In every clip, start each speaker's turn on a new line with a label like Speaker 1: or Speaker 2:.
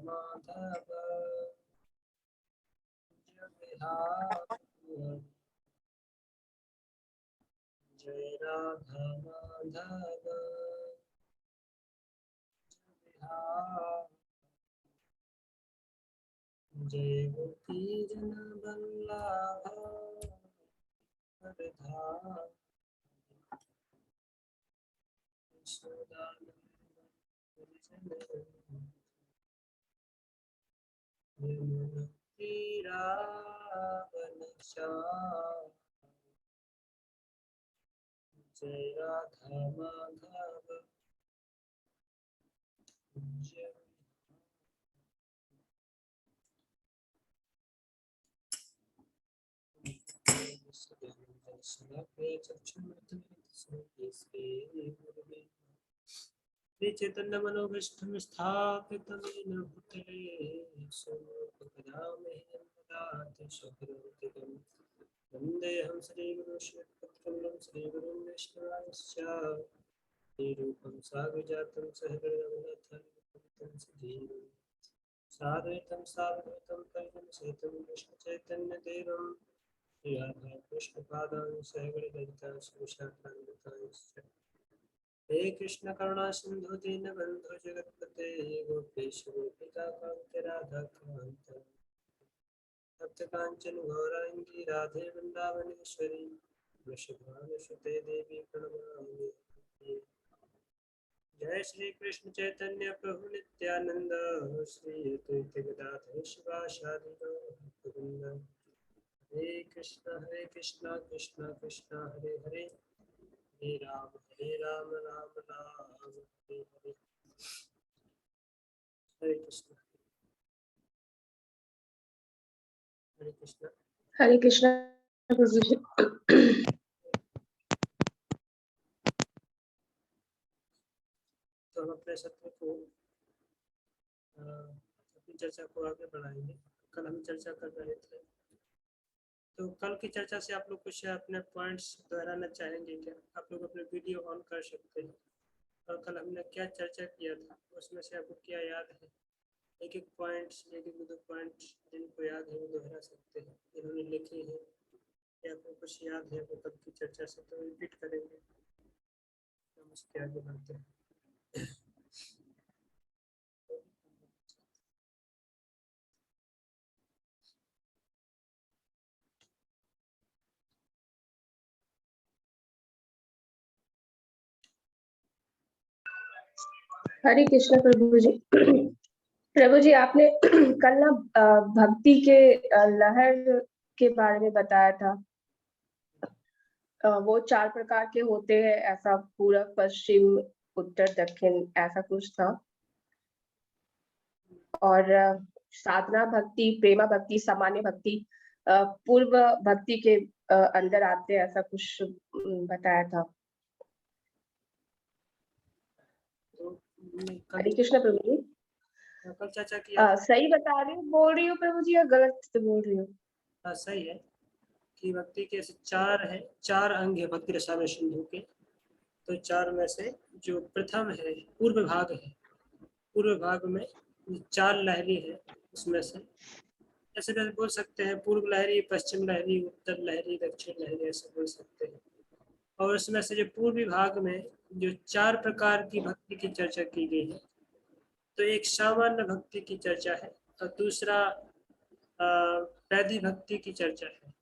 Speaker 1: माधव बिहारी जय राधा माधव बिहारी जय गोपी जन बल्लभ हरधाम जय राधा माधव जय चैतन्य मनोभीष्टं स्थापितं येन भूतले स्वरूपकदामहि ददाति स्वरूपकं वन्देऽहं श्रीगुरुं श्रीपत्रं श्रीगुरुं वैष्णवांश्च श्रीरूपं साग्रजातं सहगणरघुनाथान्वितं सजीवं साद्वैतं सावधूतं परिजनसहितं कृष्णचैतन्यदेवं श्रीराधा कृष्णपादां सहगणललिता श्रीशाखान्वितांश्च हे कृष्ण करुणा सिंधु दीनबंधु जगतपते गोपेश गोपिका कांत राधा कांत भक्त कांचन गौरांगी राधे वृंदावनेश्वरी वृषभानुसुते देवी प्रणमामि। जय श्री कृष्ण चैतन्य प्रभु नित्यानंद श्री अद्वैत गदाधर शिवासादि गौरभक्तवृंद हरे कृष्ण कृष्ण कृष्ण हरे हरे हरे राम राम राम हरे हरे। हरे कृष्ण हरे कृष्ण
Speaker 2: हरे कृष्ण प्रभु जी।
Speaker 1: तो हम अपने सत्र को अपनी चर्चा को आगे बढ़ाएंगे। कल हम चर्चा कर रहे थे, तो कल की चर्चा से आप लोग कुछ अपने पॉइंट्स दोहराना चाहेंगे क्या? आप लोग अपने वीडियो ऑन कर सकते हैं। और कल हमने क्या चर्चा किया था उसमें से आपको क्या याद है? एक एक पॉइंट्स, एक एक दो पॉइंट्स जिनको याद है वो दोहरा सकते हैं, जिन्होंने लिखे हैं या आपको कुछ याद है वो कल की चर्चा से तो रिपीट करेंगे। हम उसके आगे बढ़ते हैं।
Speaker 2: हरे कृष्ण प्रभु जी। प्रभु जी आपने कल ना भक्ति के लहर के बारे में बताया था। वो 4 प्रकार के होते हैं, ऐसा पूरब पश्चिम उत्तर दक्षिण ऐसा कुछ था। और साधना भक्ति, प्रेमा भक्ति, सामान्य भक्ति, पूर्व भक्ति के अंदर आते ऐसा कुछ बताया था। हरे कृष्ण प्रभु जी।
Speaker 1: कल चर्चा किया
Speaker 2: सही बता रही हूँ, बोल रही हूँ प्रभु जी, या गलत बोल रही हूँ?
Speaker 1: सही है कि भक्ति के 4 है, 4 अंग है भक्ति रसायन सिंधु के। तो 4 में से जो प्रथम है पूर्व भाग है, पूर्व भाग में 4 लहरी है। उसमें से ऐसे बोल सकते हैं पूर्व लहरी, पश्चिम लहरी, उत्तर लहरी, दक्षिण लहरी, ऐसे बोल सकते हैं। और उसमें से जो पूर्वी भाग में जो 4 प्रकार की भक्ति की चर्चा की गई है, तो एक सामान्य भक्ति की चर्चा है और दूसरा वैधि भक्ति की चर्चा है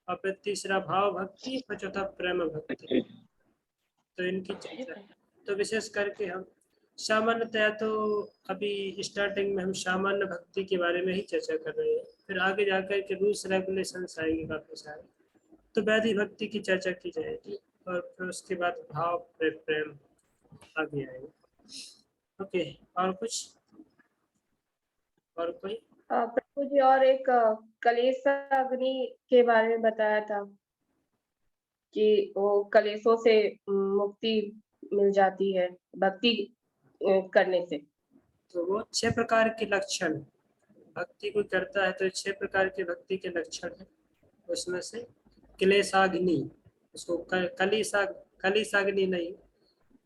Speaker 1: और फिर तीसरा भाव भक्ति और चौथा प्रेम भक्ति। तो इनकी चर्चा, तो विशेष करके हम सामान्यतया तो अभी स्टार्टिंग में हम सामान्य भक्ति के बारे में ही चर्चा कर रहे हैं, फिर आगे जाकर के रूल्स रेगुलेशंस आएंगे काफी सारे, तो वैधि भक्ति की चर्चा की जाएगी और फिर उसके बाद भाव प्रेम आगे आएगा। ओके, और कुछ और कोई?
Speaker 2: प्रभु जी और एक कलेश अग्नि के बारे में बताया था कि वो कलेशों से मुक्ति मिल जाती है भक्ति करने से।
Speaker 1: तो वो 6 प्रकार के लक्षण भक्ति को करता है, तो 6 प्रकार के भक्ति के लक्षण है। उसमें से क्लेशाग्नि, उसको कलिशाग्नि नहीं,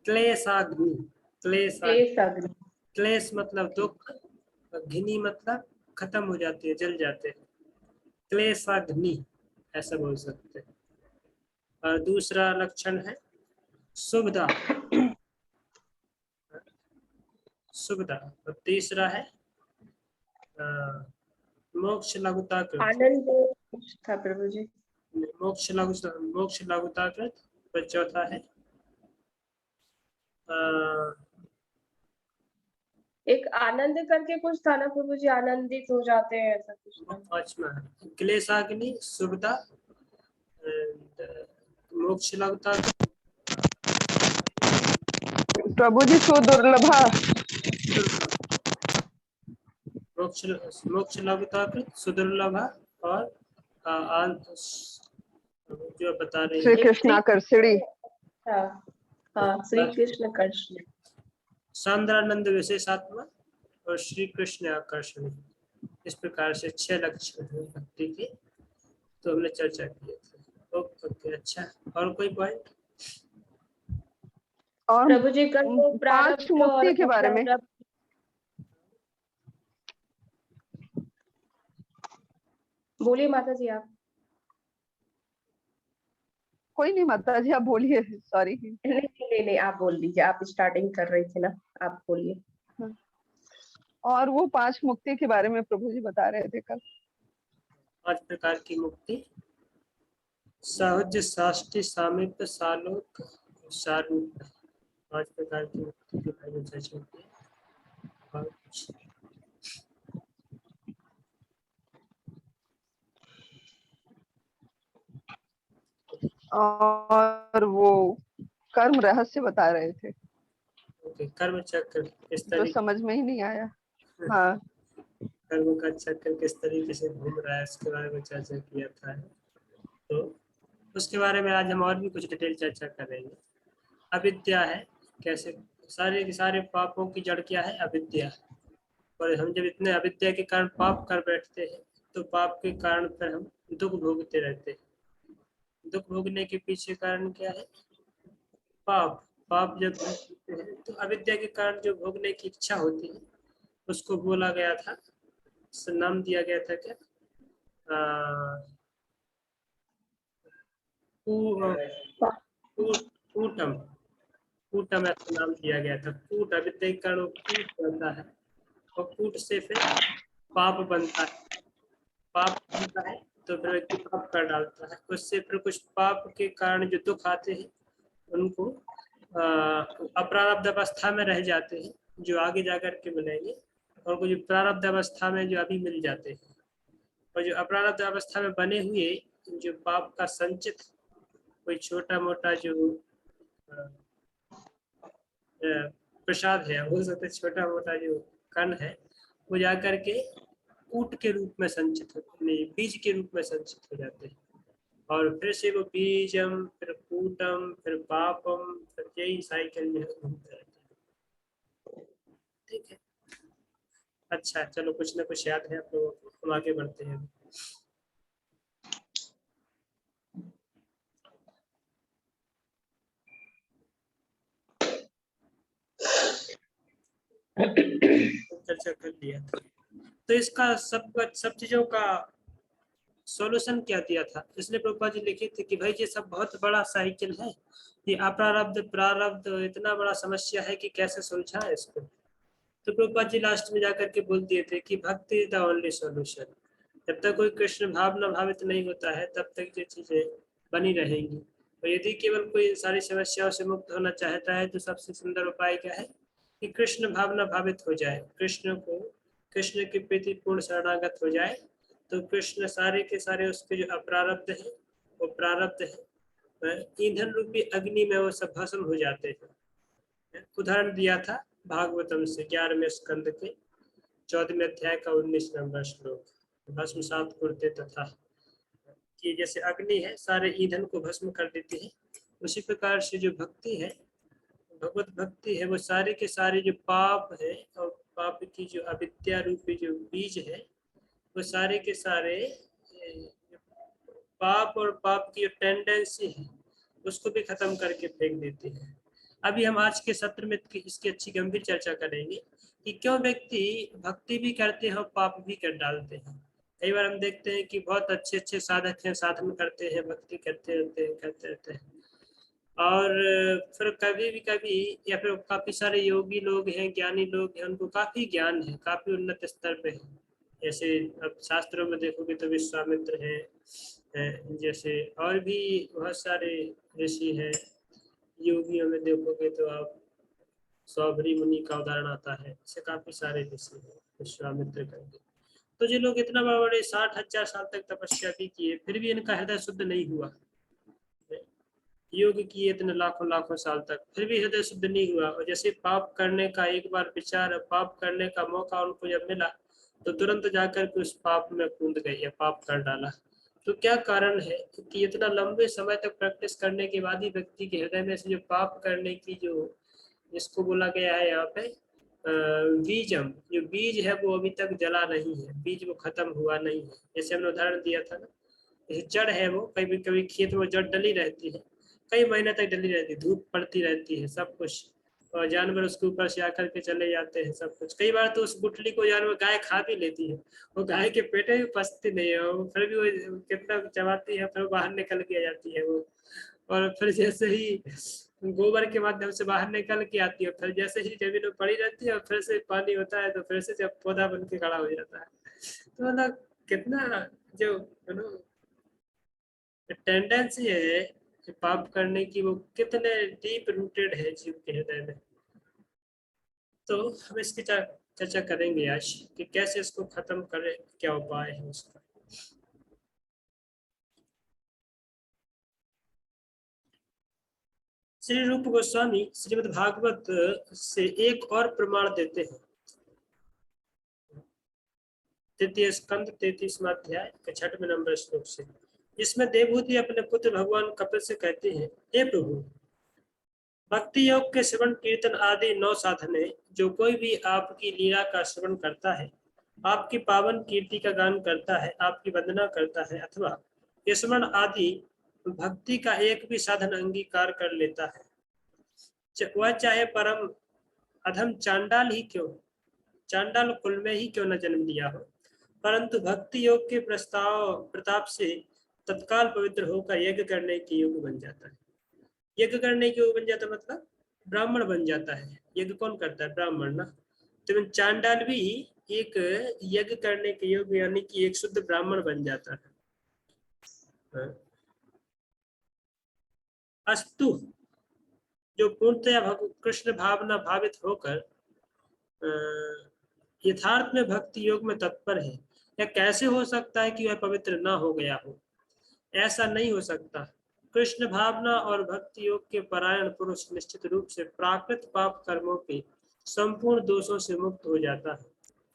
Speaker 1: क्लेशाग्नि। क्लेश मतलब दुख घिनी मतलब खत्म हो जाती है, जल जाते हैं, क्लेशाग्नि ऐसा बोल सकते हैं। और दूसरा लक्षण है सुविधा, सुविधा। और तीसरा है मोक्ष लघुता कृत,
Speaker 2: आनंद था प्रभु जी।
Speaker 1: मोक्ष लघुता कृत। और चौथा है
Speaker 2: एक आनंद करके कुछ था ना प्रभु जी, आनंदित हो जाते हैं ऐसा कुछ था।
Speaker 1: पांचवा है क्लेशाग्नि, सुविधा, मोक्ष लघुता,
Speaker 3: प्रभु जी सुदुर्लभा,
Speaker 1: मोक्ष मोक्ष लघुता कृत, सुदुर्लभ और जो बता रहे
Speaker 3: श्री
Speaker 1: हैं
Speaker 3: कृष्णाकर्षणी।
Speaker 2: हाँ हाँ, श्री कृष्ण कृष्ण।
Speaker 1: सांद्रानंद विशेषात्मा और श्री कृष्ण आकर्षण, इस प्रकार से 6 लक्षण हैं भक्ति के, तो हमने चर्चा किए थे। ओके, अच्छा, और कोई पॉइंट?
Speaker 3: और
Speaker 2: प्रभु जी कल वो
Speaker 3: 5
Speaker 2: प्रारब्ध और
Speaker 3: मुक्ति के बारे में
Speaker 2: अप्रारब्ध। बोलिए माता जी आप।
Speaker 3: कोई नहीं माता जी, आप बोलिए, सॉरी।
Speaker 2: नहीं, आप बोल दीजिए, आप स्टार्टिंग कर रही थी ना, आप बोलिए।
Speaker 3: और वो 5 मुक्ति के बारे में प्रभु जी बता रहे थे कल।
Speaker 1: 5 प्रकार की मुक्ति, सहज, साष्टी, सामीप्य, सालोक, सारूप। 5 प्रकार की मुक्ति के बारे में चर्चा की। और
Speaker 3: और वो कर्म रहस्य बता रहे थे,
Speaker 1: ओके, कर्म चक्र किस
Speaker 3: जो
Speaker 1: तरीके,
Speaker 3: समझ में ही नहीं आया। हाँ,
Speaker 1: कर्म का चक्र किस तरीके से घूम रहा है, इसके बारे में चर्चा किया था। तो उसके बारे में आज हम और भी कुछ डिटेल चर्चा करेंगे। अविद्या है, कैसे सारे के सारे पापों की जड़ क्या है? अविद्या। और हम जब इतने अविद्या के कारण पाप कर बैठते हैं, तो पाप के कारण फिर हम दुख भोगते रहते हैं। दुख भोगने के पीछे कारण क्या है? पाप। पाप जब भोगते हैं तो अविद्या के कारण जो भोगने की इच्छा होती है, उसको बोला गया था, नाम दिया गया था क्या? कूटम, कूटम ऐसा नाम दिया गया था। कूट, अविद्या के कारण कूट बनता है, और कूट से फिर पाप बनता है। पाप बनता है तो फिर व्यक्ति पाप कर डालता है, उससे फिर कुछ पाप के कारण जो दुख आते हैं उनको अप्रारब्ध अवस्था में रह जाते हैं, जो आगे जाकर के मिलेंगे, और कुछ प्रारब्ध अवस्था में जो अभी मिल जाते हैं। और जो अप्रारब्ध अवस्था में बने हुए जो पाप का संचित कोई छोटा मोटा जो प्रसाद है, हो सकता है छोटा मोटा जो कण है, वो जाकर के कूट के रूप में संचित होते, नहीं, बीज के रूप में संचित हो जाते हैं। और फिर से वो बीजम, फिर कूटम, फिर पापम, फिर यही साइकिल जो है घूमते रहते हैं। ठीक है, अच्छा, चलो, कुछ ना कुछ याद है आप लोगों को, हम आगे बढ़ते हैं। चर्चा कर लिया था, तो इसका सब चीजों का सॉल्यूशन क्या दिया था? इसलिए प्रभुपाद जी लिखे थे कि भाई ये सब बहुत बड़ा साइकिल है, ये अप्रारब्ध प्रारब्ध इतना बड़ा समस्या है कि कैसे सुलझाएं इसको। तो प्रभुपाद जी लास्ट में जाकर के बोल दिए थे कि भक्ति इज द ओनली सॉल्यूशन। जब तक कोई कृष्ण भावना भावित नहीं होता है, तब तक ये चीजें बनी रहेंगी। और यदि केवल कोई सारी समस्याओं से मुक्त होना चाहता है, तो सबसे सुंदर उपाय क्या है कि कृष्ण भावना भावित हो जाए, कृष्ण के प्रति पूर्ण शरणागत हो जाए, तो कृष्ण सारे के सारे उसके जो अप्रारब्ध है, वो प्रारब्ध है, ईंधन रूपी अग्नि में वो सब भस्म हो जाते हैं। उदाहरण दिया था भागवतम से 11वें स्कंद के 14वें अध्याय का 19 नंबर श्लोक, भस्म सात कुरते तथा, कि जैसे अग्नि है सारे ईंधन को भस्म कर देती है, उसी प्रकार से जो भक्ति है, भगवत भक्ति है, वो सारे के सारे जो पाप है और पाप की जो अविद्या रूपी जो बीज है, वो सारे के सारे पाप और पाप की जो टेंडेंसी है उसको भी खत्म करके फेंक देती है। अभी हम आज के सत्र में इसकी अच्छी गंभीर चर्चा करेंगे कि क्यों व्यक्ति भक्ति भी करते हैं और पाप भी कर डालते हैं। कई बार हम देखते हैं कि बहुत अच्छे अच्छे साधक हैं, साधन करते हैं, भक्ति करते रहते हैं और फिर कभी या फिर काफी सारे योगी लोग हैं, ज्ञानी लोग हैं, उनको काफी ज्ञान है, काफी उन्नत स्तर पे है। जैसे अब शास्त्रों में देखोगे तो विश्वामित्र है, जैसे और भी बहुत सारे ऋषि हैं। योगियों में देखोगे तो आप सौभरी मुनि का उदाहरण आता है, ऐसे काफी सारे ऋषि हैं विश्वामित्र करके। तो जो लोग इतना बड़े 60,000 साल तक तपस्या भी किए, फिर भी इनका हृदय शुद्ध नहीं हुआ। योग किए इतने लाखों लाखों साल तक, फिर भी हृदय शुद्ध नहीं हुआ। और जैसे पाप करने का एक बार विचार, पाप करने का मौका उनको जब मिला तो तुरंत जाकर के उस पाप में कूद गए या पाप कर डाला। तो क्या कारण है कि इतना लंबे समय तक प्रैक्टिस करने के बाद ही व्यक्ति के हृदय में से जो पाप करने की जो जिसको बोला गया है यहाँ पे बीजम, जो बीज है वो अभी तक जला नहीं है, बीज वो खत्म हुआ नहीं है। जैसे हमने उदाहरण दिया था ना, जड़ है वो कभी कभी खेत में जड़ डली रहती है, कई महीने तक डली रहती है, धूप पड़ती रहती है, सब कुछ, और जानवर उसके ऊपर से आकर के चले जाते हैं सब कुछ। कई बार तो उस गुठली को जानवर गाय खा भी लेती है, वो गाय के पेट में पचती नहीं है, वो फिर भी वो कितना चबाती है, फिर बाहर निकल के आ जाती है वो। और फिर जैसे ही गोबर के माध्यम से बाहर निकल के आती है, फिर जैसे ही जमीन में पड़ी रहती है और फिर से पानी होता है तो फिर से जब पौधा बन के खड़ा हो जाता है। तो मतलब कितना जो टेंडेंसी है पाप करने की, वो कितने डीप रूटेड है जीव के हृदय में। तो हम इसकी चर्चा करेंगे आज कि कैसे इसको खत्म करें, क्या उपाय है उसका। श्री रूप गोस्वामी श्रीमद् भागवत से एक और प्रमाण देते हैं। तृतीय स्कंद 33वां अध्याय के 6वें नंबर श्लोक से, जिसमें देवहूति अपने पुत्र भगवान कपिल से कहते हैं, हे प्रभु, भक्ति योग के श्रवण कीर्तन आदि 9 साधन है। जो कोई भी आपकी लीला का श्रवण करता है, आपकी पावन कीर्ति का गान करता है, आपकी वंदना करता है, अथवा स्मरण आदि भक्ति का एक भी साधन अंगीकार कर लेता है, वह चाहे परम अधम चांडाल ही क्यों, चांडाल कुल में ही क्यों न जन्म लिया हो, परंतु भक्ति योग के प्रताप से तत्काल पवित्र होकर यज्ञ करने के योग बन जाता है। यज्ञ करने के योग बन जाता मतलब ब्राह्मण बन जाता है। यज्ञ कौन करता है? ब्राह्मण ना। तो चांडाल भी एक यज्ञ करने के योग यानी कि एक शुद्ध ब्राह्मण बन जाता है। अस्तु, जो पूर्णतया कृष्ण भावना भावित होकर यथार्थ में भक्ति योग में तत्पर है, या कैसे हो सकता है कि वह पवित्र ना हो गया हो? ऐसा नहीं हो सकता। कृष्ण भावना और भक्ति योग के परायण पुरुष निश्चित रूप से प्राकृत पाप कर्मों के संपूर्ण दोषों से मुक्त हो जाता है,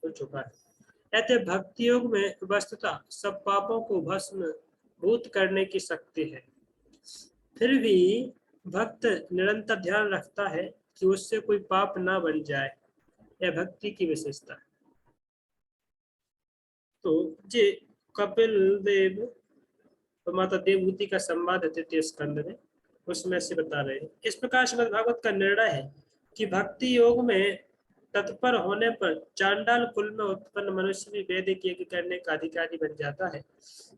Speaker 1: हो चुका है। ऐसे भक्ति योग में वस्तुतः सब पापों को भस्म भूत करने की शक्ति है। फिर भी भक्त निरंतर ध्यान रखता है कि उससे कोई पाप ना बन जाए, यह भक्ति की विशेषता है। तो जे कपिल देव तो माता देवहूति का संवाद है तृतीय स्कंद में, उसमें से बता रहे हैं। इस प्रकार श्रीमद् भागवत का निर्णय है कि भक्ति योग में तत्पर होने पर चांडाल कुल में उत्पन्न मनुष्य भी वैदिक यज्ञ करने का अधिकारी बन जाता है।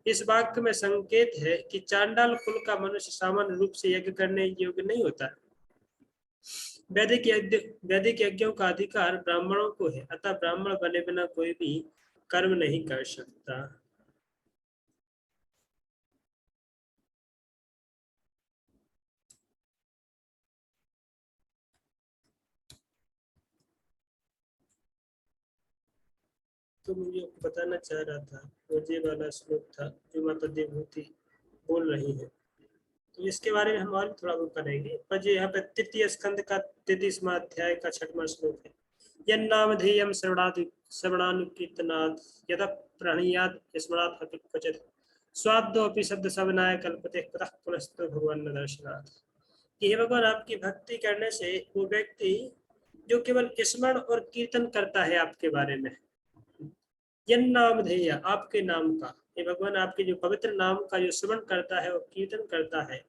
Speaker 1: इस वाक्य में संकेत है कि चांडाल कुल का मनुष्य सामान्य रूप से यज्ञ करने योग्य नहीं होता। वैदिक यज्ञों का अधिकार ब्राह्मणों को है, अतः ब्राह्मण बने बिना कोई भी कर्म नहीं कर सकता। तो मुझे बताना चाह रहा था, वो ये वाला श्लोक था जो माता देवहूति बोल रही है, तो इसके बारे में हम और थोड़ा वो करेंगे। पर यहाँ पे तृतीय स्कंद का 33वां अध्याय का 6वां श्लोक है, यन्नामधेयं श्रवणानुकीर्तनात् यतः प्रणीयात् स्मरात् अपि क्वचित् स्वादोऽपि शब्द सवनाय कल्पते कुतः पुनस्तु भगवान् दर्शनात्। हे भगवान, आपकी भक्ति करने से वो व्यक्ति जो केवल स्मरण और कीर्तन करता है आपके बारे में, यन्नामधेय आपके नाम का, ये भगवान आपके जो पवित्र नाम का जो श्रवण करता है और कीर्तन करता है,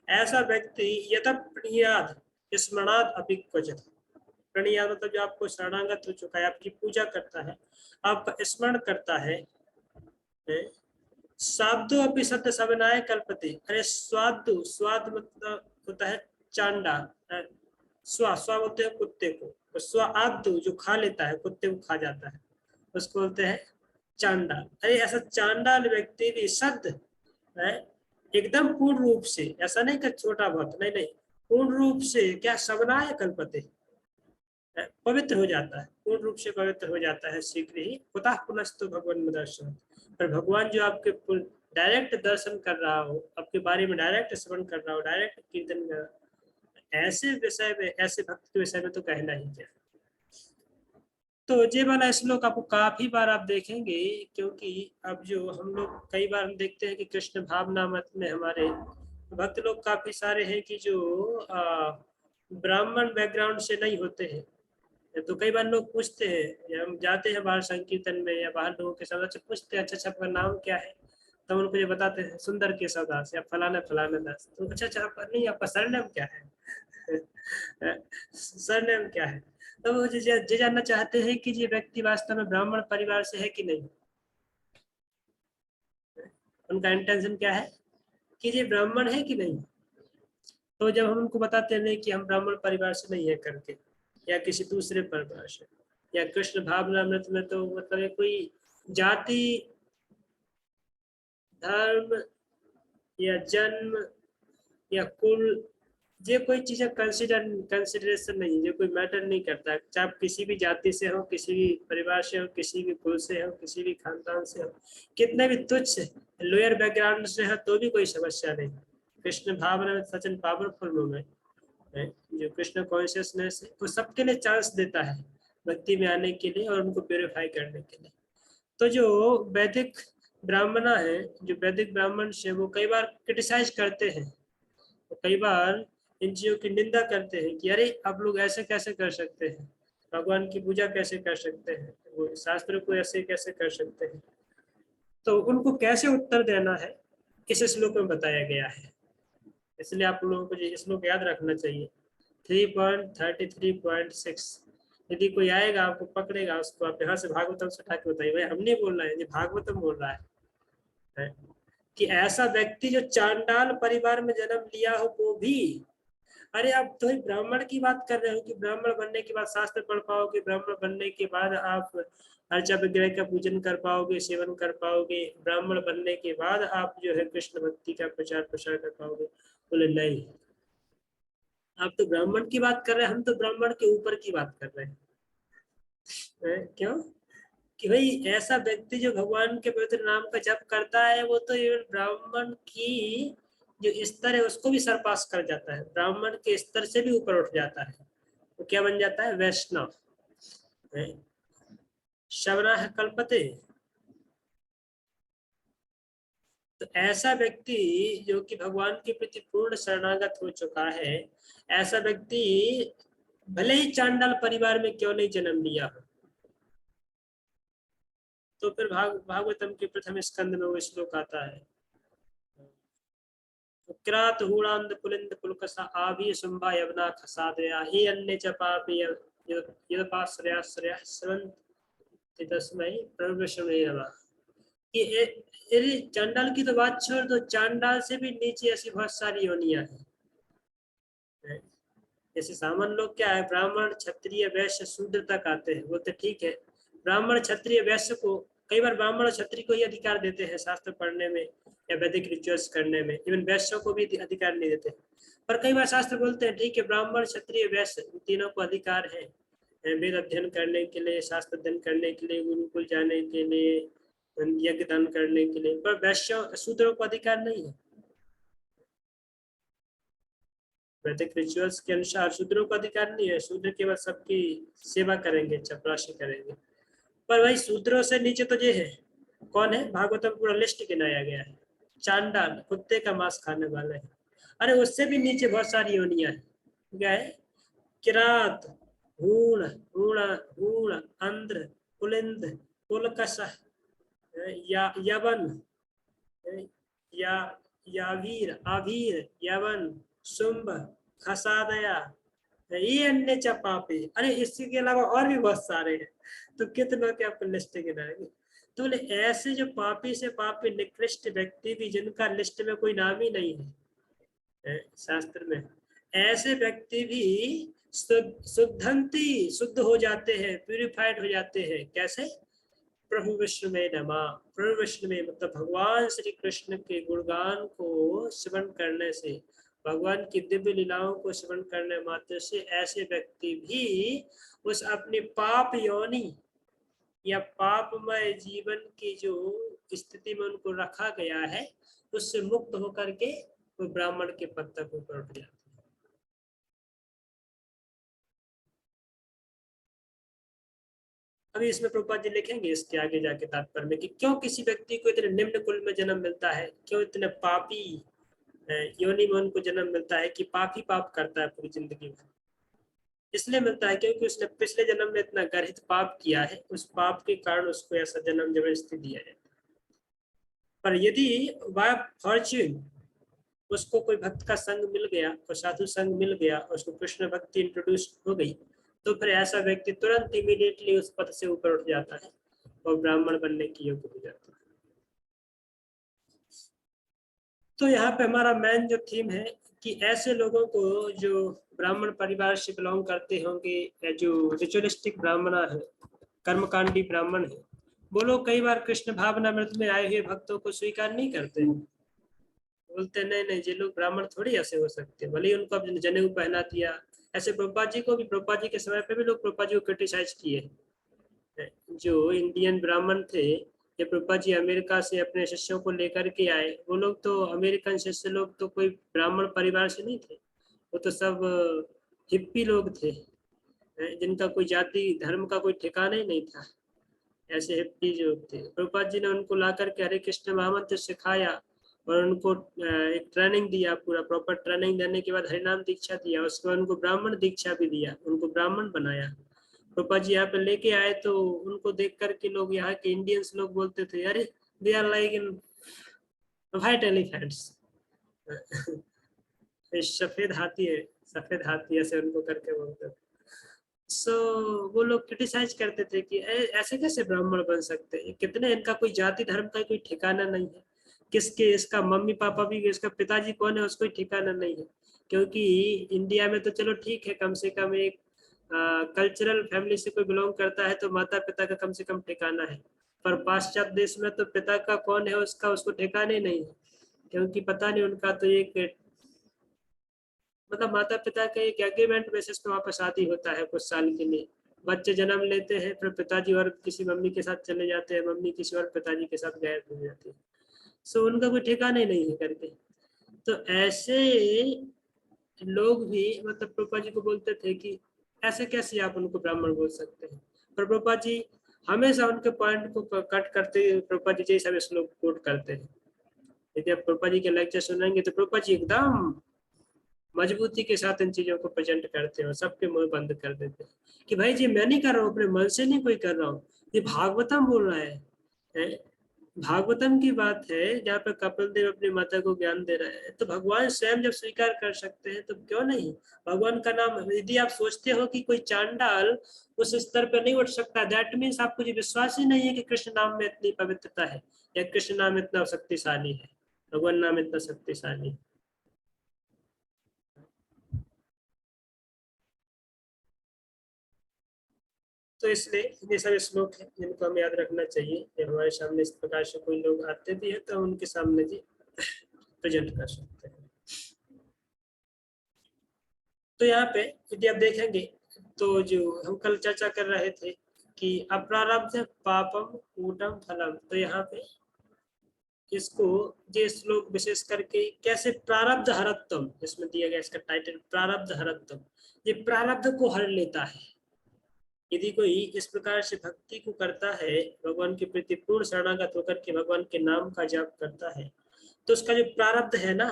Speaker 1: ऐसा व्यक्ति यतः प्रणीयात् स्मरणात् अपि क्वचित्। प्रणीयात मतलब जो आपको शरणागत हो चुका है, आपकी पूजा करता है, आपका स्मरण करता है। साधु अपि सत्य सवनाय कल्पते। अरे स्वादु, स्वाद मतलब होता है चांडा, स्वा बोलते हैं कुत्ते को, तो स्वादु जो खा लेता है, कुत्ते को खा जाता है, उसको बोलते हैं चांडा। अरे ऐसा चांडाल व्यक्ति भी सद है, एकदम पूर्ण रूप से, ऐसा नहीं कि छोटा बहुत, नहीं नहीं, पूर्ण रूप से क्या सवनाय कल्पते, पवित्र हो जाता है, पूर्ण रूप से पवित्र हो जाता है शीघ्र ही। कुतः पुनस्तु भगवान दर्शन, पर भगवान जो आपके डायरेक्ट दर्शन कर रहा हो, आपके बारे में डायरेक्ट श्रवण कर रहा हो, डायरेक्ट कीर्तन कर रहा हो, ऐसे विषय में, ऐसे भक्त के विषय में तो कहना ही क्या। तो ये वाला श्लोक आपको काफी बार आप देखेंगे, क्योंकि अब जो हम लोग कई बार हम देखते हैं कि कृष्ण भावना मत में हमारे भक्त लोग काफी सारे हैं कि जो ब्राह्मण बैकग्राउंड से नहीं होते हैं। तो कई बार लोग पूछते हैं, या हम जाते हैं बाहर संकीर्तन में या बाहर लोगों के साथ, पूछते हैं अच्छा आपका नाम क्या है, तो उनको ये बताते हैं सुंदर केशव दास या फलाना फलाना दास। तो अच्छा आपका नहीं, आपका सरनेम क्या है सरनेम क्या है। तो वो ये जानना चाहते हैं कि ये व्यक्ति वास्तव में ब्राह्मण परिवार से है कि नहीं। उनका इंटेंशन क्या है कि ये ब्राह्मण है कि नहीं। तो जब हम उनको बताते हैं कि हम ब्राह्मण परिवार से नहीं है करके, या किसी दूसरे परिवार से, या कृष्ण भावनामृत में तो मतलब ये कोई जाति, धर्म या जन्म या कुल, ये कोई चीजें कंसिडरेशन नहीं, ये कोई मैटर नहीं करता। चाहे आप किसी भी जाति से हो, किसी भी परिवार से हो, किसी भी कुल से हो, किसी भी खानदान से हो, कितने भी तुच्छ लोअर बैकग्राउंड से हो, तो भी कोई समस्या नहीं। कृष्ण भावना में सच एंड पावरफुल मूवमेंट है, जो कृष्ण कॉन्शियसनेस है, वो सबके लिए चांस देता है भक्ति में आने के लिए और उनको प्योरीफाई करने के लिए। तो जो वैदिक ब्राह्मणा है, जो वैदिक ब्राह्मण से, वो कई बार क्रिटिसाइज करते हैं, तो कई बार इन चीजों की निंदा करते हैं कि अरे आप लोग ऐसे कैसे कर सकते हैं, भगवान की पूजा कैसे कर सकते हैं, वो शास्त्र को ऐसे कैसे कर सकते हैं। तो उनको कैसे उत्तर देना है इस श्लोक में बताया गया है, इसलिए आप लोगों को ये श्लोक याद रखना चाहिए। 3.33.6 यदि कोई आएगा आपको पकड़ेगा, उसको आप यहाँ से भागवतम से उठा के बताइए भाई हम नहीं बोल रहे हैं, ये भागवतम बोल रहा है कि ऐसा व्यक्ति जो चांडाल परिवार में जन्म लिया हो वो भी, अरे आप तो ब्राह्मण की बात कर रहे हो कि ब्राह्मण बनने के बाद शास्त्र पढ़ पाओगे, ब्राह्मण बनने के बाद आप अर्चा विग्रह का पूजन कर पाओगे, सेवन कर पाओगे, ब्राह्मण बनने के बाद आप जो है कृष्ण भक्ति का प्रचार प्रसार कर पाओगे। बोले नहीं, आप तो ब्राह्मण की बात कर रहे हैं, हम तो ब्राह्मण के ऊपर की बात कर रहे हैं। क्यों कि भाई ऐसा व्यक्ति जो भगवान के पवित्र नाम का जप करता है, वो तो इवन ब्राह्मण की जो स्तर है उसको भी सरपास कर जाता है, ब्राह्मण के स्तर से भी ऊपर उठ जाता है। वो क्या बन जाता है, वैष्णव। श्रवणा है कल्पते। तो ऐसा व्यक्ति जो कि भगवान के प्रति पूर्ण शरणागत हो चुका है, ऐसा व्यक्ति भले ही चांडाल परिवार में क्यों नहीं जन्म लिया हो। तो फिर भागवतम के प्रथम स्कंद में वो श्लोक आता है, किरात हूणांद पुलिंद पुलकसा आभि शुंभा यवना खसादया ही अन्य च पापी यदपाश्रयाश्रयः स्रवन्ति तस्मै प्रभुवैष्णवे नमः। कि चांडाल की तो बात छोड़ दो, चांडाल से भी नीचे ऐसी बहुत सारी योनियां हैं। जैसे सामान्य लोग क्या है, ब्राह्मण क्षत्रिय वैश्य शूद्र तक आते हैं, वो तो ठीक है। ब्राह्मण क्षत्रिय वैश्य को कई बार ब्राह्मण और क्षत्रिय को ही अधिकार देते हैं शास्त्र पढ़ने में या वैदिक रिचुअल्स करने में, इवन वैश्यों को भी अधिकार नहीं देते। पर कई बार शास्त्र बोलते हैं ठीक है, ब्राह्मण क्षत्रिय वैश्य तीनों को अधिकार है वेद अध्ययन करने के लिए, शास्त्र अध्ययन करने के लिए, गुरुकुल जाने के लिए, यज्ञ दान करने के लिए, पर वैश्य शूद्रों को अधिकार नहीं है। वैदिक रिचुअल्स के अनुसार शूद्रों को अधिकार नहीं है, शूद्र केवल सबकी सेवा करेंगे, चपरासी करेंगे। पर भाई शूद्रों से नीचे तो ये है, कौन है, भागवतम पूरा लिस्ट गिनाया गया है, चांडाल कुत्ते का मांस खाने वाले हैं। अरे उससे भी नीचे बहुत सारी योनियां है, क्या है, किरात, हूण, हूण, हूण, अंध्र, पुलिंद, पुलकश, यवन, या यावीर, आवीर, यवन, शुंभ, खसादया, ये अन्य च पापी, अरे इसके अलावा और भी बहुत सारे हैं, तो कितनों के आपको लिस्ट गिनाएंगे। तो बोले ऐसे जो पापी से पापी निकृष्ट व्यक्ति भी जिनका लिस्ट में कोई नाम ही नहीं है शास्त्र में, ऐसे व्यक्ति भी शुद्धंती, शुद्ध हो जाते हैं, प्यूरिफाइड हो जाते हैं। कैसे? प्रभु विष्णु में नमा, प्रभु विष्णु में मतलब भगवान श्री कृष्ण के गुणगान को श्रवण करने से, भगवान की दिव्य लीलाओं को श्रवण करने मात्र से ऐसे व्यक्ति भी उस अपनी पाप योनि या पापमय जीवन की जो स्थिति में उनको रखा गया है उससे मुक्त होकर के वो ब्राह्मण के पद तक ऊपर उठ जाते हैं। अभी इसमें प्रभुपाद जी लिखेंगे इसके आगे जाके तात्पर्य में कि क्यों किसी व्यक्ति को इतने निम्न कुल में जन्म मिलता है, क्यों इतने पापी योनि में उनको जन्म मिलता है कि पापी पाप करता है पूरी जिंदगी में। इसलिए मिलता है क्योंकि उसने पिछले जन्म में इतना गर्हित पाप किया है, उस पाप के कारण उसको ऐसा जन्म जबरदस्ती दिया जाता है। पर यदि बाय फॉर्च्यून उसको कोई भक्त का संग मिल गया, कोई साधु संग मिल गया, उसको कृष्ण भक्ति इंट्रोड्यूस हो गई, तो फिर ऐसा व्यक्ति तुरंत इमीडिएटली उस पद से ऊपर उठ जाता है और ब्राह्मण बनने की योग्य हो जाता है। तो यहाँ पे हमारा मेन जो थीम है कि ऐसे लोगों को जो ब्राह्मण परिवार से बिलोंग करते होंगे या जो रिचुअलिस्टिक ब्राह्मण है, कर्मकांडी ब्राह्मण है, वो लोग कई बार कृष्ण भावनामृत में आए हुए भक्तों को स्वीकार नहीं करते हैं। बोलते नहीं नहीं, ये लोग ब्राह्मण थोड़ी ऐसे हो सकते, भले ही उनको अब जनेऊ पहना दिया। ऐसे प्रभुपाद जी को भी, प्रभुपाद जी के समय पे भी लोग प्रभुपाद जी को क्रिटिसाइज किए। जो इंडियन ब्राह्मण थे, ये प्रभुपाद जी अमेरिका से अपने शिष्यों को लेकर के आए, वो लोग तो अमेरिकन शिष्य लोग तो कोई ब्राह्मण परिवार से नहीं थे, वो तो सब हिप्पी लोग थे जिनका कोई जाति धर्म का कोई ठिकाना ही नहीं था। ऐसे हिप्पी जो थे, प्रभुपाद जी ने उनको ला करके हरे कृष्ण महामंत्र सिखाया और उनको एक ट्रेनिंग दिया, पूरा प्रॉपर ट्रेनिंग देने के बाद हरिनाम दीक्षा दिया, उसके बाद उनको ब्राह्मण दीक्षा भी दिया, उनको ब्राह्मण बनाया। प्रभुपाद जी यहाँ पे लेके आए तो उनको देख करके लोग, यहाँ के इंडियंस लोग बोलते थे, अरे they are like in white elephants, सफेद हाथी है, सफेद हाथी, ऐसे उनको करके बोलते थे। सो वो लोग क्रिटिसाइज करते थे कि ऐसे कैसे ब्राह्मण बन सकते हैं, कितने, इनका कोई जाति धर्म का कोई ठिकाना नहीं है, किसके, इसका मम्मी पापा भी, इसका पिताजी कौन है उसको ठिकाना नहीं है। क्योंकि इंडिया में तो चलो ठीक है, कम से कम एक कल्चरल फैमिली से कोई बिलोंग करता है तो माता पिता का कम से कम ठिकाना है, पर पाश्चात्य देश में तो पिता का कौन है उसका उसको ठिकाने नहीं है, क्योंकि पता नहीं उनका तो एक मतलब माता पिता का एक एग्रीमेंट बेसिस पे वहाँ पर शादी होता है कुछ साल के लिए, बच्चे जन्म लेते हैं, फिर पिताजी और किसी मम्मी के साथ चले जाते हैं, मम्मी किसी और पिताजी के साथ गायब हो जाती है। सो उनका कोई ठिकाना ही नहीं है करके। तो ऐसे लोग भी मतलब प्रभुपाद जी को बोलते थे कि ऐसे कैसे आप उनको ब्राह्मण बोल सकते हैं। पर प्रभुपाद जी हमेशा उनके पॉइंट को कट करते हुए प्रभुपाद जी जैसा श्लोक कोट करते हैं। यदि आप प्रभुपाद जी के लेक्चर सुनेंगे तो प्रभुपाद जी एकदम मजबूती के साथ इन चीजों को प्रेजेंट करते हैं, सबके मुंह बंद कर देते हैं कि भाई जी मैं नहीं कर रहा हूँ, अपने मन से नहीं कोई कर रहा हूँ, ये भागवतम बोल रहा है। भागवतम की बात है जहाँ पे कपिल देव अपनी माता को ज्ञान दे रहे हैं, तो भगवान स्वयं जब स्वीकार कर सकते हैं तो क्यों नहीं भगवान का नाम। यदि आप सोचते हो कि कोई चांडाल उस स्तर पर नहीं उठ सकता, दैट मीन्स आपको ये विश्वास ही नहीं है कि कृष्ण नाम में इतनी पवित्रता है या कृष्ण नाम इतना शक्तिशाली है, भगवान नाम इतना शक्तिशाली है। तो इसलिए ये सारे श्लोक हैं जिनको हमें याद रखना चाहिए जब हमारे सामने इस प्रकार से कोई लोग आते भी हैं तो उनके सामने जी प्रेजेंट कर सकते हैं। तो यहाँ पे यदि आप देखेंगे तो जो हम कल चर्चा कर रहे थे कि अप्रारब्ध पापम कूटम फलम, तो यहाँ पे इसको ये श्लोक विशेष करके कैसे प्रारब्ध हरत्तम इसमें दिया गया, इसका टाइटल प्रारब्ध हरत्तम, ये प्रारब्ध को हर लेता है। यदि कोई इस प्रकार से भक्ति को करता है, भगवान के प्रति पूर्ण शरणागत होकर के भगवान के नाम का जाप करता है, तो उसका जो प्रारब्ध है ना,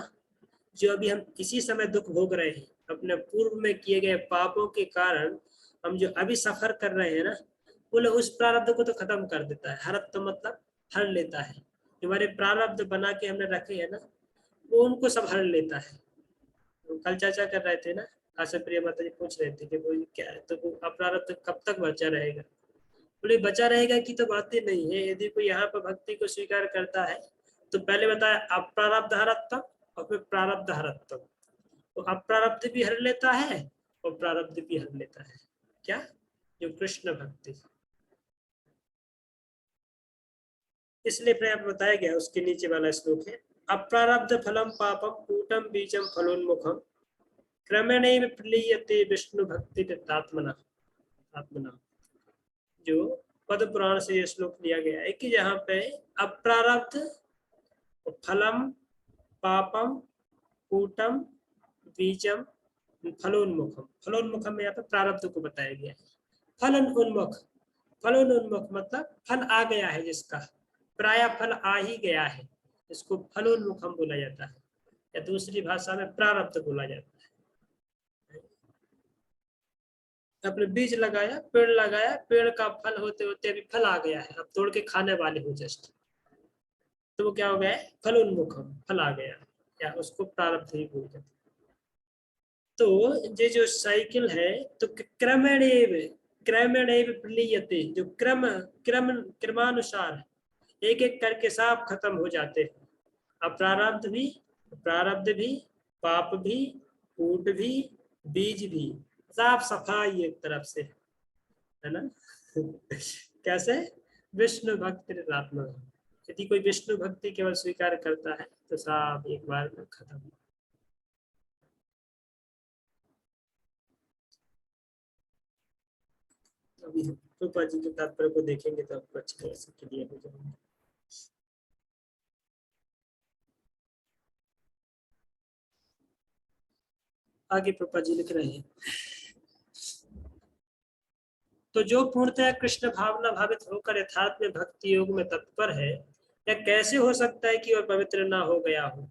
Speaker 1: जो अभी हम इसी समय दुख भोग रहे हैं अपने पूर्व में किए गए पापों के कारण, हम जो अभी सफर कर रहे हैं ना, बोले उस प्रारब्ध को तो खत्म कर देता है। हरत तो मतलब हर लेता है, हमारे प्रारब्ध बना के हमने रखे हैं ना, वो उनको सब हर लेता है। तो कल चर्चा कर रहे थे ना आशा प्रिया माता जी पूछ रहे थे कि वो क्या है, तो वो अप्रारब्ध कब तक बचा रहेगा? बोले बचा रहेगा की तो बात ही नहीं है। यदि कोई यहाँ पर भक्ति को स्वीकार करता है तो पहले बताया अप्रारब्ध हरत्व और फिर प्रारब्ध हरत्व। तो अप्रारब्ध भी हर लेता है और प्रारब्ध भी हर लेता है। क्या? जो कृष्ण भक्ति। इसलिए प्रयास बताया गया उसके नीचे वाला श्लोक है, अप्रारब्ध फलम पापम कूटम बीजम फलोन्मुखम क्रमेणैव प्रलीयते विष्णु भक्ति आत्मना। आत्मना जो पद्म पुराण से ये श्लोक लिया गया है कि जहाँ पे अप्रारब्ध फलम पापम कूटम बीजम फलोन्मुखम, फलोन्मुखम में यहाँ पे प्रारब्ध को बताया गया है। फलन उन्मुख, फलोन्मुख मतलब फल आ गया है जिसका, प्राय फल आ ही गया है, इसको फलोन्मुखम बोला जाता है, या दूसरी भाषा में प्रारब्ध बोला जाता है। अपने बीज लगाया, पेड़ लगाया, पेड़ का फल होते होते अभी फल आ गया है, अब तोड़ के खाने वाले हो जस्ट, तो वो क्या हो गया? फलोन्मुखम, फल आ गया, या उसको प्रारब्ध ही बोलते हैं। तो ये जो साइकिल है, तो क्रमेणेव प्रलीयते, जो क्रमानुसार एक एक करके सब खत्म हो जाते हैं। अप्रारब्ध भी, प्रारब्ध भी, पाप भी, कूट भी, बीज भी, साफ सफाई एक तरफ से, है ना? कैसे? विष्णु भक्ति आत्मा, यदि कोई विष्णु भक्ति केवल स्वीकार करता है तो सब एक बार में खत्म। अभी हम रूपा जी के तात्पर्य को देखेंगे तो आपको अच्छी तरह से क्लियर हो जाएगा। आगे रूपा जी लिख रहे हैं, तो जो पूर्णतः कृष्ण भावना भावित होकर यथार्थ में भक्ति योग में तत्पर है, यह कैसे हो सकता है कि वह पवित्र ना हो गया हो?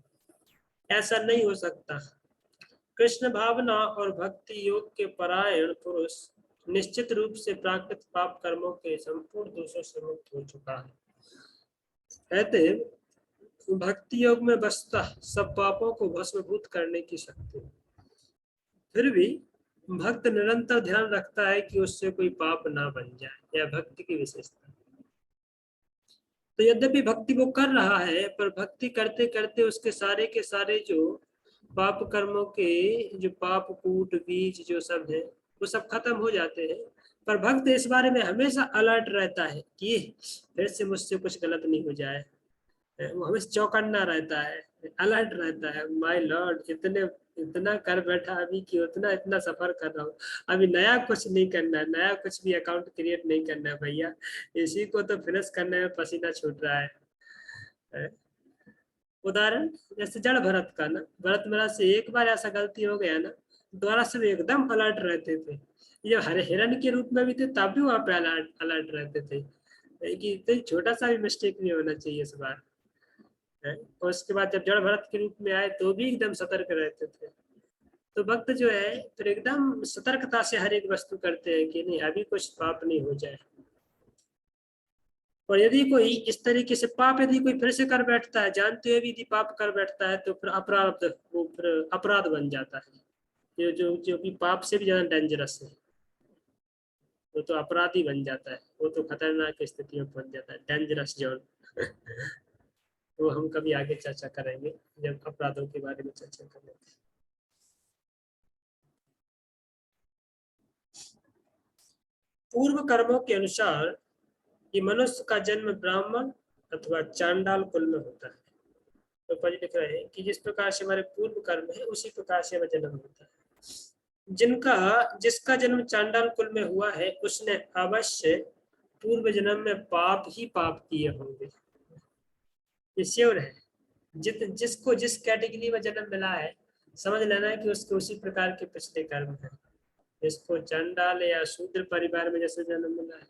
Speaker 1: ऐसा नहीं हो सकता। कृष्ण भावना और भक्ति योग के परायण पुरुष निश्चित रूप से प्राकृत पाप कर्मों के संपूर्ण दोषों से मुक्त हो चुका है। कहते भक्ति योग में बसता सब पापों को भस्मीभूत करने की शक्ति, फिर भी भक्त निरंतर ध्यान रखता है कि उससे कोई पाप ना बन जाए, यह भक्ति की विशेषता है। तो यद्यपि भक्ति वो कर रहा है, पर भक्ति करते करते उसके सारे के सारे जो पाप कर्मों के जो पाप कूट बीज जो सब है वो सब खत्म हो जाते हैं, पर भक्त इस बारे में हमेशा अलर्ट रहता है कि फिर से मुझसे कुछ गलत नहीं हो जाए। वो हमेशा चौकन्ना रहता है, अलर्ट रहता है। माय लॉर्ड, इतना कर बैठा अभी कि इतना सफर कर रहा हूँ, अभी नया कुछ नहीं करना है, नया कुछ भी अकाउंट क्रिएट नहीं करना है भैया, इसी को तो फिनिश करने में पसीना छूट रहा है। उदाहरण जैसे जड़ भरत का ना, भरत महाराज से एक बार ऐसा गलती हो गया ना, दोबारा से एकदम अलर्ट रहते थे। ये हिरण के रूप में भी थे तब भी वहां पे अलर्ट रहते थे कि छोटा सा भी मिस्टेक नहीं होना चाहिए इस बार। और उसके बाद जब जड़ भरत के रूप में आए तो भी एकदम सतर्क रहते थे। तो भक्त जो है फिर एकदम सतर्कता से हर एक वस्तु करते हैं कि नहीं अभी कुछ पाप नहीं हो जाए। और यदि कोई इस तरीके से पाप यदि कोई फिर से कर बैठता है, जानते हुए भी यदि पाप कर बैठता है, तो फिर अपराध, वो फिर अपराध बन जाता है। जो कि पाप से भी ज्यादा डेंजरस है, वो तो अपराधी बन जाता है, वो तो खतरनाक स्थिति में पहुंच जाता है, डेंजरस जोन। तो हम कभी आगे चर्चा करेंगे जब अपराधों के बारे में चर्चा करेंगे। पूर्व कर्मों के अनुसार ये मनुष्य का जन्म ब्राह्मण अथवा चांडाल कुल में होता है। तो पढ़ लिख रहे हैं कि जिस प्रकार से हमारे पूर्व कर्म है उसी प्रकार से हमें जन्म होता है। जिसका जन्म चांडाल कुल में हुआ है उसने अवश्य पूर्व जन्म में पाप ही पाप किए होंगे, ये श्योर है। जिसको जिस कैटेगरी में जन्म मिला है समझ लेना है कि उसके उसी प्रकार के पिछले कर्म है। जिसको चंडाल या शूद्र परिवार में जैसे जन्म मिला है,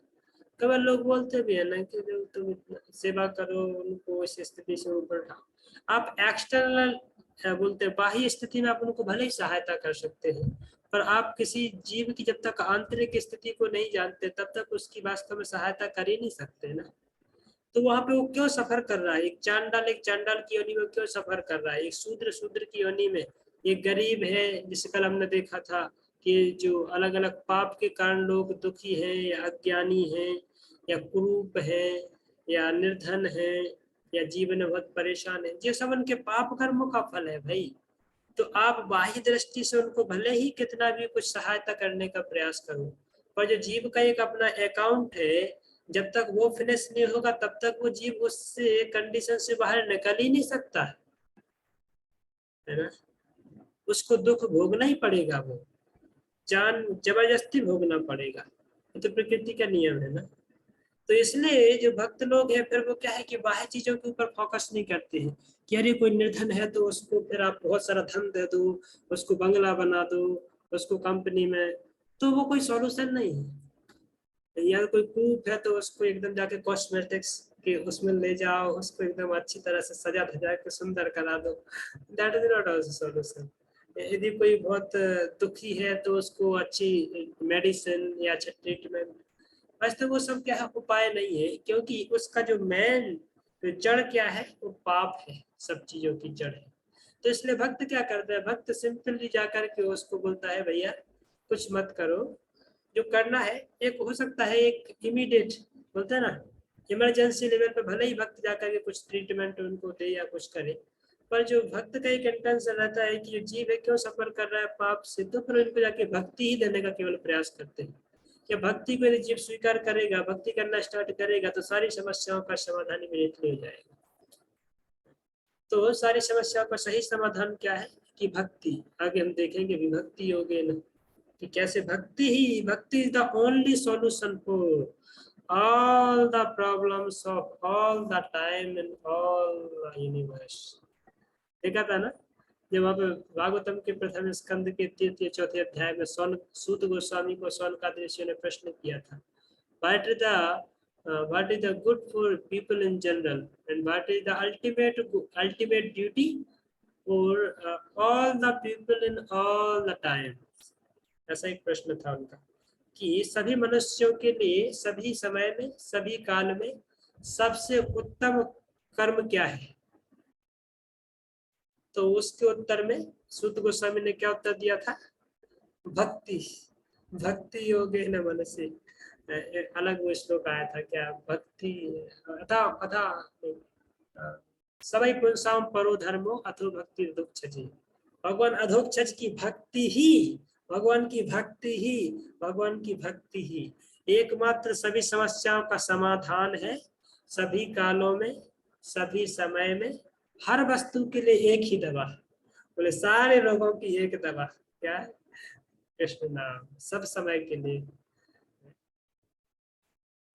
Speaker 1: केवल लोग बोलते भी है ना कि तुम इतना सेवा करो, उनको इस स्थिति से ऊपर उठाओ। आप एक्सटर्नल बोलते बाह्य स्थिति में आप उनको भले ही सहायता कर सकते हैं, पर आप किसी जीव की जब तक आंतरिक स्थिति को नहीं जानते तब तक उसकी वास्तव में सहायता कर ही नहीं सकते ना। तो वहां पे वो क्यों सफर कर रहा है? एक चांडाल की योनि में क्यों सफर कर रहा है? एक शूद्र की योनि में ये गरीब है, जिसे कल हमने देखा था कि जो अलग अलग पाप के कारण लोग दुखी हैं या अज्ञानी हैं या कुरूप हैं या निर्धन हैं या जीवन में बहुत परेशान है, ये सब उनके पाप कर्मों का फल है भाई। तो आप बाह्य दृष्टि से उनको भले ही कितना भी कुछ सहायता करने का प्रयास करो, पर जो जीव का एक अपना अकाउंट है, जब तक वो फिनिश नहीं होगा तब तक वो जीव उससे कंडीशन से बाहर निकल ही नहीं सकता है ना। उसको दुख भोगना ही पड़ेगा, वो जान जबरदस्ती भोगना पड़ेगा, ये तो प्रकृति का नियम है ना। तो इसलिए जो भक्त लोग हैं फिर वो क्या है कि बाह्य चीजों के ऊपर फोकस नहीं करते हैं कि अरे कोई निर्धन है तो उसको फिर आप बहुत सारा धन दे दो, उसको बंगला बना दो, उसको कंपनी में, तो वो कोई सॉल्यूशन नहीं है। या कोई कुरूप है तो उसको एकदम जाके कॉस्मेटिक्स के उसमें ले जाओ, उसको एकदम अच्छी तरह से सजा धजा के सुंदर करा दो, that is not also solution. यदि कोई बहुत दुखी है तो उसको अच्छी मेडिसिन या अच्छा ट्रीटमेंट, वैसे वो सब क्या है उपाय नहीं है, क्योंकि उसका जो मेन जड़ क्या है वो पाप है, सब चीजों की जड़ है। तो इसलिए भक्त क्या करता है, भक्त सिंपली जाकर के उसको बोलता है भैया कुछ मत करो, जो करना है एक हो सकता है एक इमीडिएट बोलते हैं ना, इमरजेंसी लेवल पे भले ही भक्त जाकर के कुछ ट्रीटमेंट उनको दे या कुछ करे, पर जो भक्त का एक इंटेंशन रहता है कि जो जीव है क्यों सफर कर रहा है पाप से, तो फिर उनको जाके भक्ति ही देने का केवल प्रयास करते हैं। कि भक्ति को यदि जीव स्वीकार करेगा, भक्ति करना स्टार्ट करेगा, तो सारी समस्याओं का समाधान इमीडिएटली हो जाएगा। तो सारी समस्याओं का सही समाधान क्या है कि भक्ति। आगे हम देखेंगे विभक्ति योगेन कि कैसे भक्ति is the only solution for all the problems of all the time in all the universe. देखा था ना जब आप भागवतम के प्रथम स्कंद के 3-4 अध्याय में सूत गोस्वामी को सौनकादि ऋषियों ने प्रश्न किया था, what is the good for people in general and what is the ultimate duty for all the people in all the time। ऐसा एक प्रश्न था उनका कि सभी मनुष्यों के लिए सभी समय में सभी काल में सबसे उत्तम कर्म क्या है। तो उसके उत्तर में सूत गोस्वामी ने क्या उत्तर दिया था, भक्ति भक्ति योगे न मनसे। अलग वो श्लोक आया था क्या, भक्ति अथा अथा सबै पुंसाम परो धर्मो अथो भक्ति दुःखजी। भगवान अधोक्षज की भक्ति ही, भगवान की भक्ति ही, भगवान की भक्ति ही एकमात्र सभी समस्याओं का समाधान है, सभी कालों में सभी समय में हर वस्तु के लिए एक ही दवा। बोले सारे रोगों की एक दवा क्या है, कृष्ण नाम, सब समय के लिए।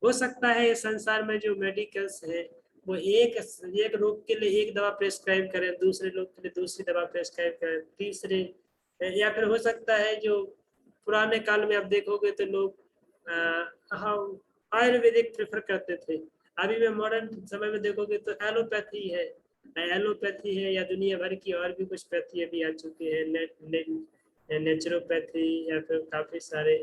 Speaker 1: हो सकता है इस संसार में जो मेडिकल्स है वो एक रोग के लिए एक दवा प्रेस्क्राइब करें, दूसरे रोग के लिए दूसरी दवा प्रेस्क्राइब करें, तीसरे, या फिर हो सकता है जो पुराने काल में आप देखोगे तो लोग आयुर्वेदिक प्रेफर करते थे, अभी में मॉडर्न समय में देखोगे तो एलोपैथी है या दुनिया भर की और भी कुछ पैथी अभी आ चुकी है, नेचुरोपैथी या फिर काफी सारे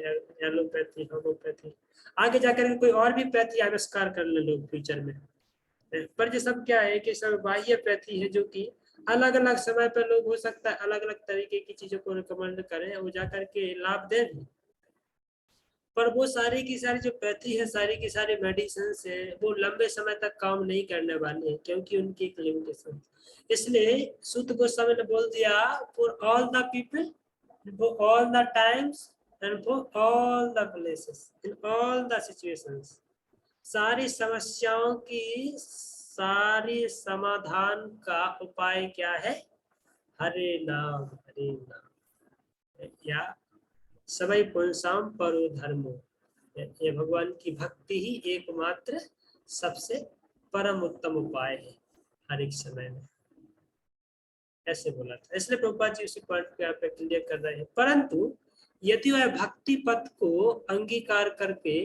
Speaker 1: एलोपैथी, होम्योपैथी, आगे जाकर कोई और भी पैथी आविष्कार कर ले लोग फ्यूचर में। पर ये सब क्या है कि सब बाह्य पैथी है, जो कि अलग अलग समय पर लोग हो सकता है अलग अलग तरीके की चीजों को रिकमेंड करें, वो जाकर के लाभ दे भी, पर वो सारी की सारी जो पैथी है, सारी की सारी मेडिसिन है, वो लंबे समय तक काम नहीं करने वाली है, क्योंकि उनकी एक लिमिटेशन। इसलिए सूत गोस्वामी ने बोल दिया for all the people, for all the times and for all the places in all the situations. सारी समस्याओं की सारी समाधान का उपाय क्या है, हरे नाम हरे नाम, या सबै पुंसाम परो धर्मो, ये भगवान की भक्ति ही एकमात्र सबसे परम उत्तम उपाय है हर एक समय में, ऐसे बोला था। इसलिए प्रभुपाद जी उसी पॉइंट पे आप क्लियर कर रहे हैं। परंतु यदि वह भक्ति पथ को अंगीकार करके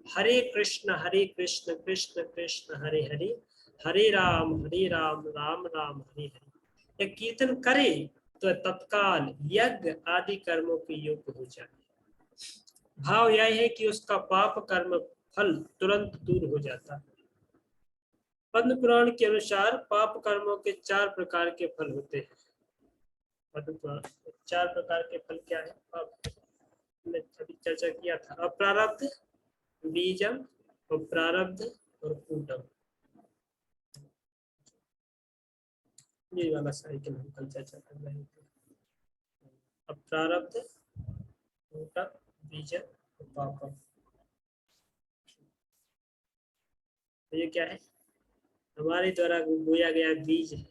Speaker 1: हरे कृष्ण कृष्ण कृष्ण हरे हरे, हरे राम राम राम हरे हरे एक कीर्तन करे, तो तत्काल यज्ञ आदि कर्मों के योग्य हो जाए। भाव यह है कि उसका पाप कर्म फल तुरंत दूर हो जाता है। पद्म पुराण के अनुसार पाप कर्मों के 4 प्रकार के फल होते हैं, चार प्रकार के फल क्या है? हमने अभी चर्चा किया था, अप्रारब्ध, बीजम, प्रारब्ध और कूटम। ये वाला साइकिल हम कल चर्चा कर रहे थे। अप्रारब्ध, कूटम, बीजम और पापम। तो ये क्या है? हमारे द्वारा बोया गया बीज है,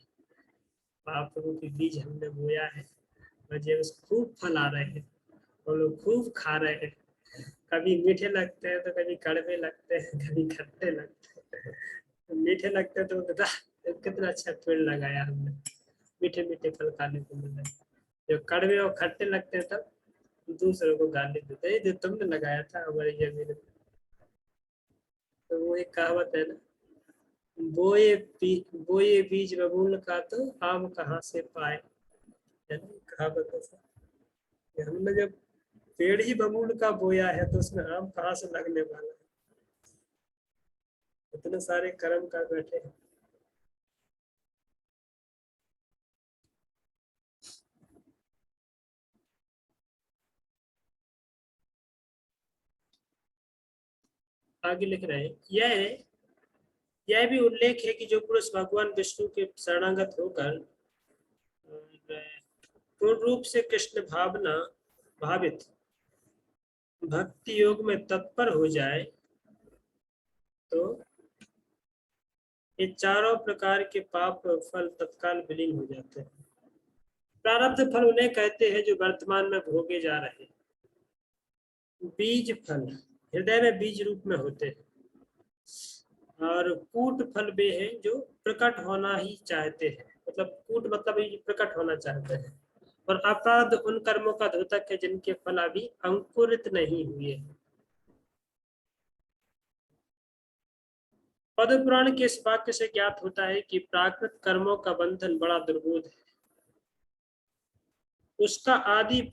Speaker 1: पाप रूपी बीज हमने बोया है, और जब खूब फल आ रहे हैं और लोग खूब खा रहे हैं। कभी मीठे लगते हैं तो कभी कड़वे लगते हैं, कभी खट्टे लगते हैं। तो मीठे लगते हैं तो कितना अच्छा पेड़ लगाया हमने, मीठे मीठे फल खाने को मिल रहे। जब कड़वे और खट्टे लगते हैं तब दूसरों को गाली देते हैं, जो तुमने लगाया था हमारी जमीन में। तो वो एक कहावत है ना, बोए बीज बबूल का तो आम कहाँ से पाए, है ना कहावत है। हमने जब पेड़ ही बबूल का बोया है तो उसमें आम कहाँ से लगने वाला है? इतने सारे कर्म कर बैठे हैं। आगे लिख रहे हैं, यह भी उल्लेख है कि जो पुरुष भगवान विष्णु के शरणागत होकर पूर्ण रूप से कृष्ण भावित भक्ति योग में तत्पर हो जाए तो ये चारों प्रकार के पाप फल तत्काल विलीन हो जाते हैं। प्रारब्ध फल उन्हें कहते हैं जो वर्तमान में भोगे जा रहे हैं। बीज फल हृदय में बीज रूप में होते हैं, और कूट फल वे हैं जो प्रकट होना ही चाहते हैं, मतलब कूट मतलब प्रकट होना चाहते हैं। और अपराध उन कर्मों का द्योतक है जिनके फल अभी अंकुरित नहीं हुए। पद्म पुराण के इस वाक्य से ज्ञात होता है कि प्राकृत कर्मों का बंधन बड़ा दुर्बोध है। उसका आदि